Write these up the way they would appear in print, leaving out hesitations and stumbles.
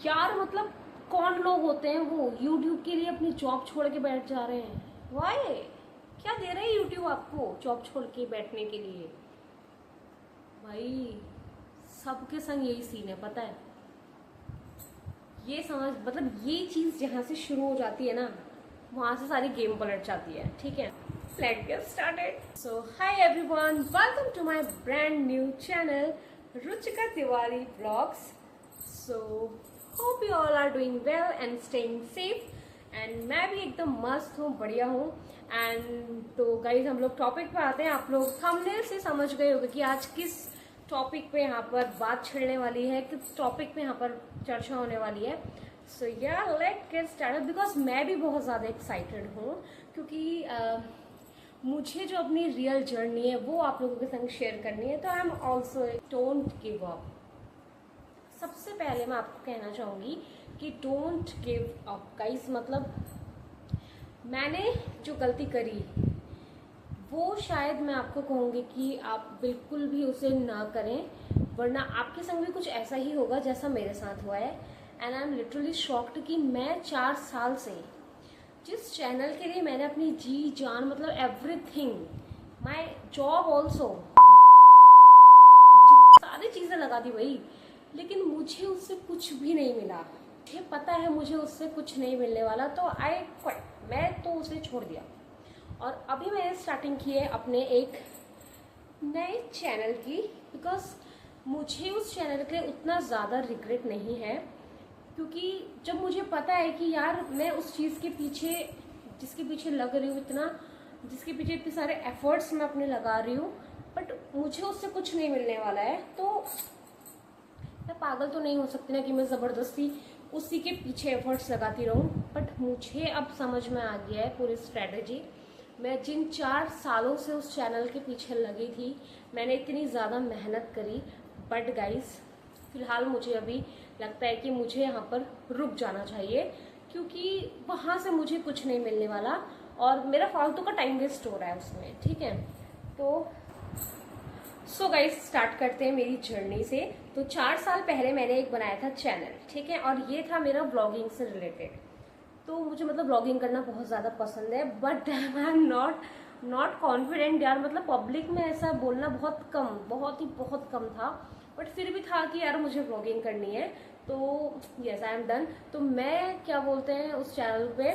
यार मतलब कौन लोग होते हैं वो यूट्यूब के लिए अपनी जॉब छोड़ के बैठ जा रहे हैं। वाई? क्या दे रहे हैं यूट्यूब आपको जॉब छोड़ के बैठने के लिए? भाई सबके संग यही सीन है, पता है। ये समझ मतलब ये चीज जहाँ से शुरू हो जाती है ना, वहां से सारी गेम पलट जाती है। ठीक है, let's get started. So hi everyone, welcome to my brand new channel Ruchika Tiwari blogs. So hope you all are doing well and staying safe. And मैं भी एकदम मस्त हूँ, बढ़िया हूँ। एंड तो गाइज हम लोग टॉपिक पे आते हैं। आप लोग थंबनेल से समझ गए होंगे कि आज किस टॉपिक पे यहाँ पर बात छिड़ने वाली है, किस टॉपिक पे यहाँ पर चर्चा होने वाली है। सो या लेट गेट स्टार्टेड। बिकॉज मैं भी बहुत ज़्यादा एक्साइटेड हूँ क्योंकि मुझे जो अपनी रियल जर्नी है वो आप लोगों के संग शेयर करनी है। तो I am also don't give up. सबसे पहले मैं आपको कहना चाहूँगी कि डोंट गिव अप गाइस। मतलब मैंने जो गलती करी वो शायद मैं आपको कहूँगी कि आप बिल्कुल भी उसे ना करें, वरना आपके संग भी कुछ ऐसा ही होगा जैसा मेरे साथ हुआ है। And I am literally shocked कि मैं 4 साल से जिस चैनल के लिए मैंने अपनी जी जान मतलब एवरीथिंग, माय जॉब ऑल्सो, सारी चीज़ें लगा दी भाई, लेकिन मुझे उससे कुछ भी नहीं मिला। मुझे पता है मुझे उससे कुछ नहीं मिलने वाला, तो आई क्विट, मैं तो उसे छोड़ दिया। और अभी मैंने स्टार्टिंग की है अपने एक नए चैनल की। बिकॉज मुझे उस चैनल के लिए उतना ज़्यादा रिग्रेट नहीं है, क्योंकि जब मुझे पता है कि यार मैं उस चीज़ के पीछे, जिसके पीछे लग रही हूँ इतना, जिसके पीछे इतने सारे एफर्ट्स मैं अपने लगा रही हूँ, बट मुझे उससे कुछ नहीं मिलने वाला है, तो मैं पागल तो नहीं हो सकती ना कि मैं ज़बरदस्ती उसी के पीछे एफर्ट्स लगाती रहूँ। बट मुझे अब समझ में आ गया है पूरी स्ट्रेटजी। मैं जिन 4 सालों से उस चैनल के पीछे लगी थी, मैंने इतनी ज़्यादा मेहनत करी, बट गाइस फिलहाल मुझे अभी लगता है कि मुझे यहाँ पर रुक जाना चाहिए, क्योंकि वहाँ से मुझे कुछ नहीं मिलने वाला और मेरा फालतू का टाइम वेस्ट हो रहा है उसमें। ठीक है, तो सो गाइस स्टार्ट करते हैं मेरी जर्नी से। तो 4 साल पहले मैंने एक बनाया था चैनल, ठीक है, और ये था मेरा ब्लॉगिंग से रिलेटेड। तो मुझे मतलब ब्लॉगिंग करना बहुत ज़्यादा पसंद है, but I am not confident यार। मतलब पब्लिक में ऐसा बोलना बहुत कम था, बट फिर भी था कि यार मुझे ब्लॉगिंग करनी है। तो यस आई एम डन। तो मैं क्या बोलते हैं उस चैनल पे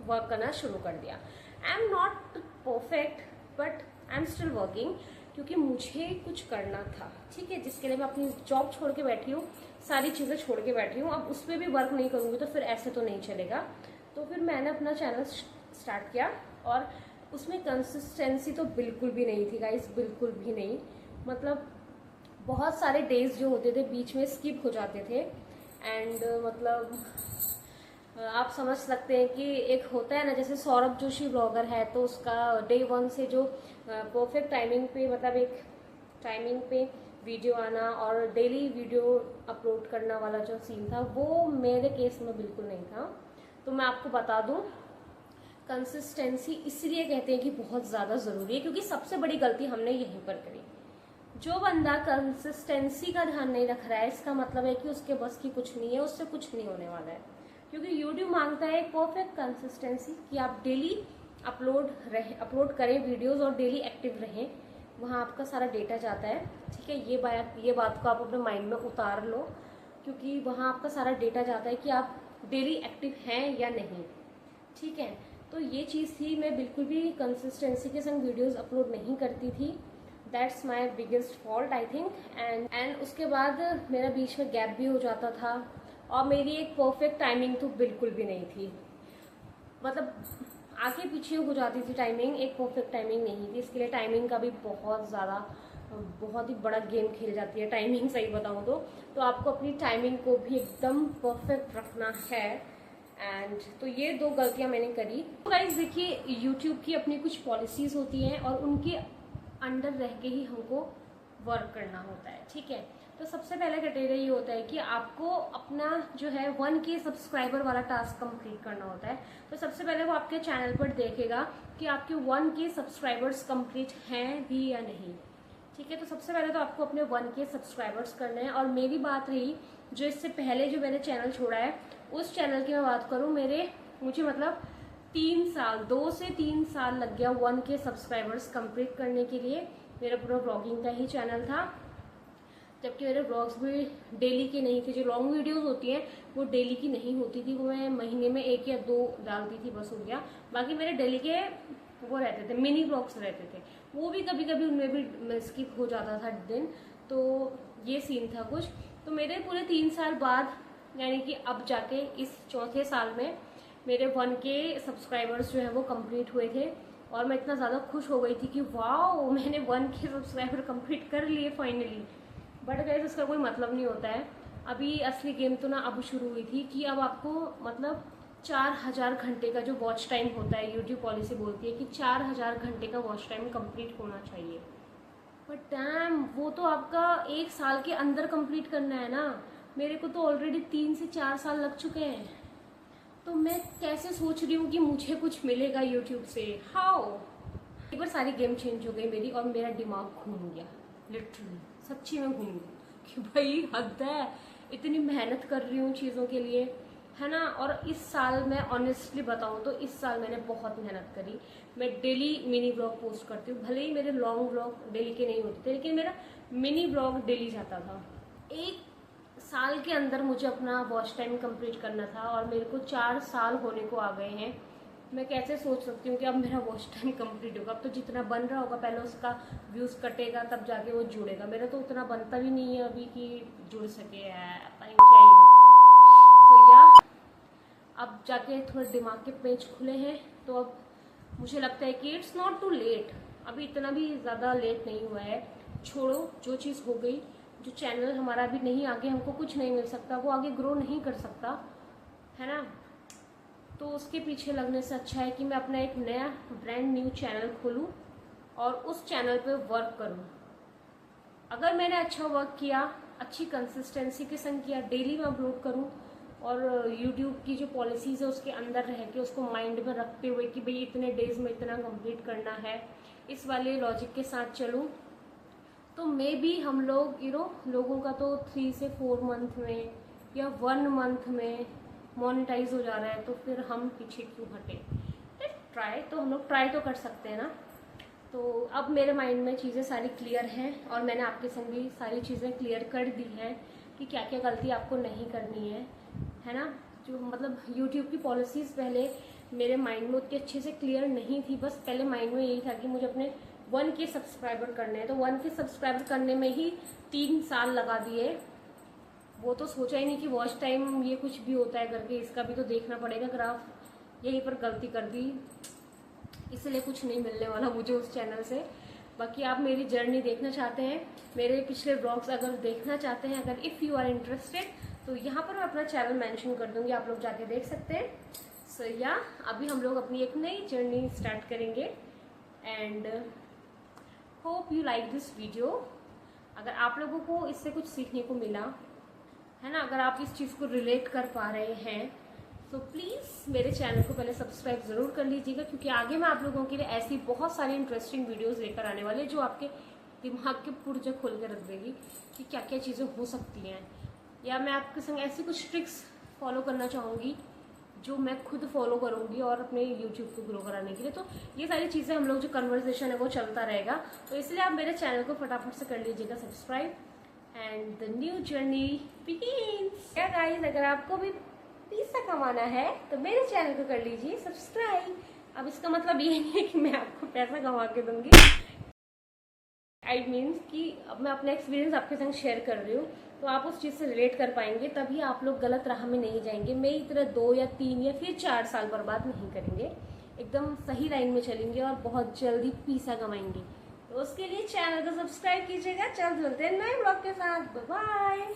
वर्क करना शुरू कर दिया। I am not perfect, but I am still working, क्योंकि मुझे कुछ करना था। ठीक है, जिसके लिए मैं अपनी जॉब छोड़ के बैठी हूँ, सारी चीज़ें छोड़ के बैठी हूँ। अब उस पर भी वर्क नहीं करूँगी तो फिर ऐसे तो नहीं चलेगा। तो फिर मैंने अपना चैनल स्टार्ट किया और उसमें कंसिस्टेंसी तो बिल्कुल भी नहीं थी गाइस, बिल्कुल भी नहीं। मतलब बहुत सारे डेज जो होते थे बीच में स्किप हो जाते थे। एंड मतलब आप समझ सकते हैं कि एक होता है ना, जैसे सौरभ जोशी ब्लॉगर है, तो उसका डे 1 से जो परफेक्ट टाइमिंग पे, मतलब एक टाइमिंग पे वीडियो आना और डेली वीडियो अपलोड करना वाला जो सीन था, वो मेरे केस में बिल्कुल नहीं था। तो मैं आपको बता दूं, कंसिस्टेंसी इसलिए कहते हैं कि बहुत ज़्यादा ज़रूरी है, क्योंकि सबसे बड़ी गलती हमने यहीं पर करी। जो बंदा कंसिस्टेंसी का ध्यान नहीं रख रहा है, इसका मतलब है कि उसके बस की कुछ नहीं है, उससे कुछ नहीं होने वाला है। क्योंकि यूट्यूब मांगता है एक परफेक्ट कंसिस्टेंसी, कि आप डेली अपलोड करें वीडियोस और डेली एक्टिव रहें। वहाँ आपका सारा डेटा जाता है। ठीक है, ये बात को आप अपने माइंड में उतार लो, क्योंकि वहाँ आपका सारा डेटा जाता है कि आप डेली एक्टिव हैं या नहीं। ठीक है, तो ये चीज़ थी। मैं बिल्कुल भी कंसिस्टेंसी के संग वीडियोस अपलोड नहीं करती थी। That's my biggest fault I think. And उसके बाद मेरा बीच में गैप भी हो जाता था, और मेरी एक परफेक्ट टाइमिंग तो बिल्कुल भी नहीं थी। मतलब आगे पीछे हो जाती थी टाइमिंग, एक परफेक्ट टाइमिंग नहीं थी। इसके लिए टाइमिंग का भी बहुत ही बड़ा गेम खेल जाती है टाइमिंग, सही बताऊँ तो आपको अपनी टाइमिंग को भी एकदम परफेक्ट रखना है। एंड तो ये 2 गलतियां मैंने करी। तो गाइस देखिए, यूट्यूब की अपनी कुछ पॉलिसीज होती हैं और उनके अंडर रह के ही हमको वर्क करना होता है। ठीक है, तो सबसे पहला क्राइटेरिया ये होता है कि आपको अपना जो है 1K सब्सक्राइबर वाला टास्क कंप्लीट करना होता है। तो सबसे पहले वो आपके चैनल पर देखेगा कि आपके 1K सब्सक्राइबर्स कंप्लीट हैं भी या नहीं। ठीक है, तो सबसे पहले तो आपको अपने 1K सब्सक्राइबर्स करने हैं। और मेरी बात रही जो इससे पहले जो मैंने चैनल छोड़ा है उस चैनल की मैं बात करूँ, मुझे मतलब 2 से 3 साल लग गया 1K सब्सक्राइबर्स कंप्लीट करने के लिए। मेरा पूरा व्लॉगिंग का ही चैनल था, जबकि मेरे व्लॉग्स भी डेली के नहीं थे। जो लॉन्ग वीडियोस होती हैं वो डेली की नहीं होती थी, वो मैं महीने में 1 या 2 डालती थी, बस हो गया। बाकी मेरे डेली के वो रहते थे, मिनी व्लॉग्स रहते थे, वो भी कभी कभी उनमें भी स्किप हो जाता था दिन। तो ये सीन था कुछ। तो मेरे पूरे 3 साल बाद, यानी कि अब जाके इस चौथे साल में मेरे 1K सब्सक्राइबर्स जो है वो कंप्लीट हुए थे। और मैं इतना ज़्यादा खुश हो गई थी कि वाह, मैंने 1K सब्सक्राइबर कंप्लीट कर लिए फाइनली। बट गाइस उसका कोई मतलब नहीं होता है। अभी असली गेम तो ना अब शुरू हुई थी कि अब आपको मतलब 4000 घंटे का जो वॉच टाइम होता है, यूट्यूब पॉलिसी बोलती है कि 4000 घंटे का वॉच टाइम कंप्लीट होना चाहिए। बट डैम, वो तो आपका 1 साल के अंदर कंप्लीट करना है ना। मेरे को तो ऑलरेडी 3 से 4 साल लग चुके हैं। तो मैं कैसे सोच रही हूँ कि मुझे कुछ मिलेगा यूट्यूब से? हाउ? एक बार सारी गेम चेंज हो गई मेरी और मेरा दिमाग घूम गया, लिटरली सच्ची में घूम गया कि भाई हद है, इतनी मेहनत कर रही हूँ चीज़ों के लिए, है ना। और इस साल मैं ऑनेस्टली बताऊँ तो इस साल मैंने बहुत मेहनत करी। मैं डेली मिनी ब्लॉग पोस्ट करती हूँ, भले ही मेरे लॉन्ग ब्लॉग डेली के नहीं होते थे, लेकिन मेरा मिनी ब्लॉग डेली जाता था। 1 साल के अंदर मुझे अपना वॉच टाइम कंप्लीट करना था और मेरे को 4 साल होने को आ गए हैं। मैं कैसे सोच सकती हूँ कि अब मेरा वॉच टाइम कंप्लीट होगा। अब तो जितना बन रहा होगा पहले उसका व्यूज़ कटेगा तब जाके वो जुड़ेगा। मेरा तो उतना बनता भी नहीं है अभी कि जुड़ सके, क्या ही मतलब। तो या अब जाके थोड़े दिमाग के पेच खुले हैं, तो अब मुझे लगता है कि इट्स नॉट टू लेट। अभी इतना भी ज़्यादा लेट नहीं हुआ है। छोड़ो, जो चीज़ हो गई, जो चैनल हमारा अभी नहीं, आगे हमको कुछ नहीं मिल सकता, वो आगे ग्रो नहीं कर सकता, है ना। तो उसके पीछे लगने से अच्छा है कि मैं अपना एक नया ब्रांड न्यू चैनल खोलूं और उस चैनल पे वर्क करूं। अगर मैंने अच्छा वर्क किया, अच्छी कंसिस्टेंसी के संग किया, डेली मैं अपलोड करूं और यूट्यूब की जो पॉलिसीज़ है उसके अंदर रह के उसको माइंड में रखते हुए कि भाई इतने डेज में इतना कंप्लीट करना है, इस वाले लॉजिक के साथ चलूं, तो मे बी हम लोग लोगों का तो 3 से 4 मंथ में या 1 मंथ में मोनेटाइज हो जा रहा है, तो फिर हम पीछे क्यों हटे। हम लोग ट्राई तो कर सकते हैं ना। तो अब मेरे माइंड में चीज़ें सारी क्लियर हैं और मैंने आपके संग भी सारी चीज़ें क्लियर कर दी हैं कि क्या क्या गलती आपको नहीं करनी है ना। जो मतलब यूट्यूब की पॉलिसीज़ पहले मेरे माइंड में उतनी अच्छे से क्लियर नहीं थी। बस पहले माइंड में यही था कि मुझे अपने 1K सब्सक्राइबर करने हैं, तो 1K सब्सक्राइबर करने में ही 3 साल लगा दिए। वो तो सोचा ही नहीं कि वॉच टाइम ये कुछ भी होता है करके, इसका भी तो देखना पड़ेगा ग्राफ। यहीं पर गलती कर दी, इसलिए कुछ नहीं मिलने वाला मुझे उस चैनल से। बाकी आप मेरी जर्नी देखना चाहते हैं, मेरे पिछले ब्लॉग्स अगर देखना चाहते हैं, अगर इफ़ यू आर इंटरेस्टेड, तो यहाँ पर मैं अपना चैनल मेंशन कर दूँगी, आप लोग जाके देख सकते हैं। सो या अभी हम लोग अपनी एक नई जर्नी स्टार्ट करेंगे and hope you like this video. अगर आप लोगों को इससे कुछ सीखने को मिला है ना, अगर आप इस चीज़ को रिलेट कर पा रहे हैं, तो प्लीज़ मेरे चैनल को पहले सब्सक्राइब ज़रूर कर लीजिएगा, क्योंकि आगे मैं आप लोगों के लिए ऐसी बहुत सारी इंटरेस्टिंग वीडियोस लेकर आने वाले जो आपके दिमाग के पुर्जे खोल के रख देगी कि क्या क्या चीज़ें हो सकती हैं। या मैं आपके संग ऐसी कुछ ट्रिक्स फॉलो करना चाहूँगी जो मैं खुद फॉलो करूँगी और अपने यूट्यूब को ग्रो कराने के लिए। तो ये सारी चीज़ें हम लोग जो कन्वर्सेशन है वो चलता रहेगा, तो इसलिए आप मेरे चैनल को फटाफट से कर लीजिएगा subscribe and the new journey begins. क्या गाइस, अगर आपको भी पैसा कमाना है तो मेरे चैनल को कर लीजिए सब्सक्राइब। अब इसका मतलब ये नहीं है कि मैं आपको पैसा कमा के दूंगी, आई मीन्स कि अब मैं अपना एक्सपीरियंस आपके संग शेयर कर रही हूँ, तो आप उस चीज़ से रिलेट कर पाएंगे, तभी आप लोग गलत राह में नहीं जाएंगे। मेरी तरह 2 या 3 या फिर 4 साल बर्बाद नहीं करेंगे, एकदम सही लाइन में चलेंगे और बहुत जल्दी पैसा कमाएंगे। तो उसके लिए चैनल को सब्सक्राइब कीजिएगा। चल मिलते हैं नए ब्लॉग के साथ, बाय बाय।